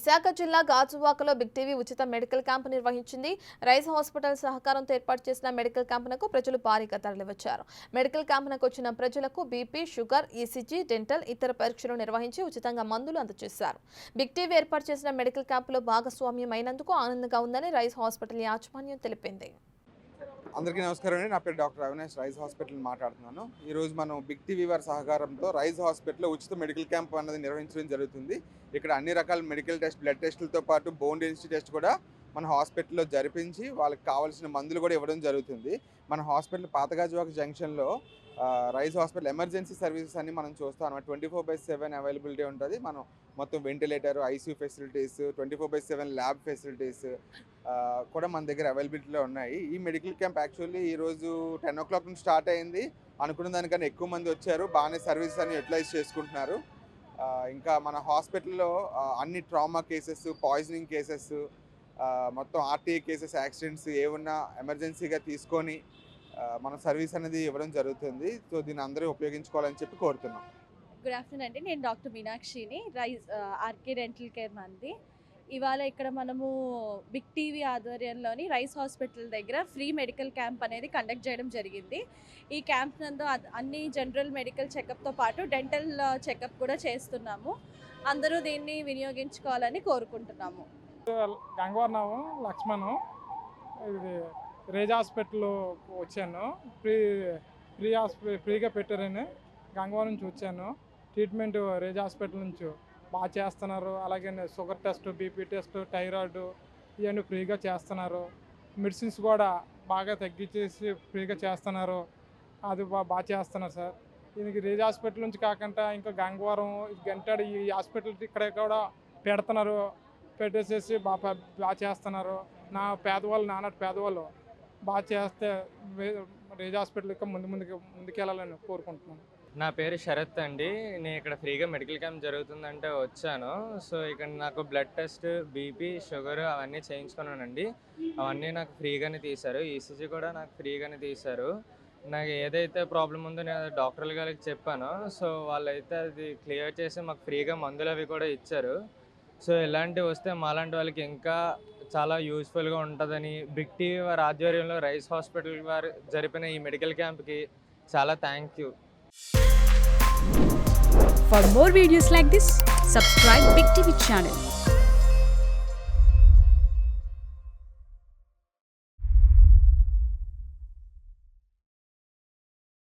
విశాఖ జిల్లా గాజువాకలో big TV ఉచిత మెడికల్ క్యాంపు నిర్వహించింది. రైస్ హాస్పిటల్ సహకారంతో ఏర్పాటు చేసిన మెడికల్ క్యాంపునకు ప్రజలు భారీగా తరలివచ్చారు. మెడికల్ క్యాంపునకు వచ్చిన ప్రజలకు బీపీ, షుగర్, ఈసీజీ, డెంటల్ ఇతర పరీక్షలు నిర్వహించి ఉచితంగా మందులు అందజేశారు. బిగ్ టీవీ ఏర్పాటు చేసిన మెడికల్ క్యాంపులో భాగస్వామ్యం అయినందుకు ఆనందంగా ఉందని రైస్ హాస్పిటల్ యాజమాన్యం తెలిపింది. అందరికీ నమస్కారం అండి. నా పేరు డాక్టర్ అవినాష్, రైస్ హాస్పిటల్ మాట్లాడుతున్నాను. ఈరోజు మనం బిగ్ టీవీ వారి సహకారంతో రైస్ హాస్పిటల్లో ఉచిత మెడికల్ క్యాంప్ అనేది నిర్వహించడం జరుగుతుంది. ఇక్కడ అన్ని రకాల మెడికల్ టెస్ట్, బ్లడ్ టెస్టులతో పాటు బోన్ డెన్సిటీ టెస్ట్ కూడా మన హాస్పిటల్లో జరిపించి వాళ్ళకి కావాల్సిన మందులు కూడా ఇవ్వడం జరుగుతుంది. మన హాస్పిటల్ పాతగాజువాక జంక్షన్లో రైస్ హాస్పిటల్ ఎమర్జెన్సీ సర్వీసెస్ అన్ని మనం చూస్తాం అన్నమాట. 24/7 అవైలబిలిటీ ఉంటుంది. మనం మొత్తం ventilator, ICU facilities, 24/7 lab facilities కూడా మన దగ్గర అవైలబిలిటీలో ఉన్నాయి. ఈ మెడికల్ క్యాంప్ యాక్చువల్లీ ఈరోజు 10 o'clock నుంచి స్టార్ట్ అయింది. అనుకున్న దానికన్నా ఎక్కువ మంది వచ్చారు. బాగానే సర్వీసెస్ అన్ని యూటిలైజ్ చేసుకుంటున్నారు. ఇంకా మన హాస్పిటల్లో అన్ని ట్రామా కేసెస్, పాయిజనింగ్ కేసెస్, మొత్తం ఆర్టీఏ కేసెస్, యాక్సిడెంట్స్ ఏమన్నా ఎమర్జెన్సీగా తీసుకొని మన సర్వీస్ అనేది ఇవ్వడం జరుగుతుంది. సో దీన్ని అందరూ ఉపయోగించుకోవాలని చెప్పి కోరుతున్నాం. గుడ్ ఆఫ్టర్నూన్ అండి. నేను డాక్టర్ మీనాక్షిని, రైస్ ఆర్కే డెంటల్ కేర్ మంది. ఇవాళ ఇక్కడ మనము బిగ్ టీవీ ఆధ్వర్యంలోని రైస్ హాస్పిటల్ దగ్గర ఫ్రీ మెడికల్ క్యాంప్ అనేది కండక్ట్ చేయడం జరిగింది. ఈ క్యాంప్ నందు అన్ని జనరల్ మెడికల్ చెకప్తో పాటు డెంటల్ చెకప్ కూడా చేస్తున్నాము. అందరూ దీన్ని వినియోగించుకోవాలని కోరుకుంటున్నాము. గంగవరం లక్ష్మణ్, ఇది రేజ్ హాస్పిటల్ వచ్చాను. ఫ్రీగా పెట్టారని గంగవరం నుంచి వచ్చాను. ట్రీట్మెంట్ రేజ్ హాస్పిటల్ నుంచి బాగా చేస్తున్నారు. అలాగే sugar test, BP test, thyroid ఇవన్నీ ఫ్రీగా చేస్తున్నారు. మెడిసిన్స్ కూడా బాగా తగ్గించేసి ఫ్రీగా చేస్తున్నారు. అది బాగా చేస్తున్నారు సార్. దీనికి రేజ్ హాస్పిటల్ నుంచి కాకుండా ఇంకా గంగవరం, గంటాడు ఈ హాస్పిటల్ ఇక్కడ కూడా పెడుతున్నారు. పెట్టేసేసి బాగా చేస్తున్నారు. నాన్నటి పేదవాళ్ళు బాగా చేస్తే రేజ్ హాస్పిటల్ ఇంకా ముందుకెళ్ళాలని కోరుకుంటున్నాను. నా పేరు శరత్ అండి. నేను ఇక్కడ ఫ్రీగా మెడికల్ క్యాంప్ జరుగుతుందంటే వచ్చాను. సో ఇక్కడ నాకు బ్లడ్ టెస్ట్, బీపీ, షుగర్ అవన్నీ చేయించుకున్నానండి. అవన్నీ నాకు ఫ్రీగానే తీశారు. ఈసీజీ కూడా నాకు ఫ్రీగానే తీశారు. నాకు ఏదైతే ప్రాబ్లం ఉందో నేను డాక్టర్ల గారికి చెప్పాను. సో వాళ్ళైతే అది క్లియర్ చేసి మాకు ఫ్రీగా మందులు అవి కూడా ఇచ్చారు. సో ఇలాంటివి వస్తే మాలాంటి వాళ్ళకి ఇంకా చాలా యూస్ఫుల్గా ఉంటుందని బిగ్ టీవీ వారి ఆధ్వర్యంలో రైస్ హాస్పిటల్ వారు జరిపిన ఈ మెడికల్ క్యాంప్కి చాలా thank you. For more videos like this, subscribe Big TV channel.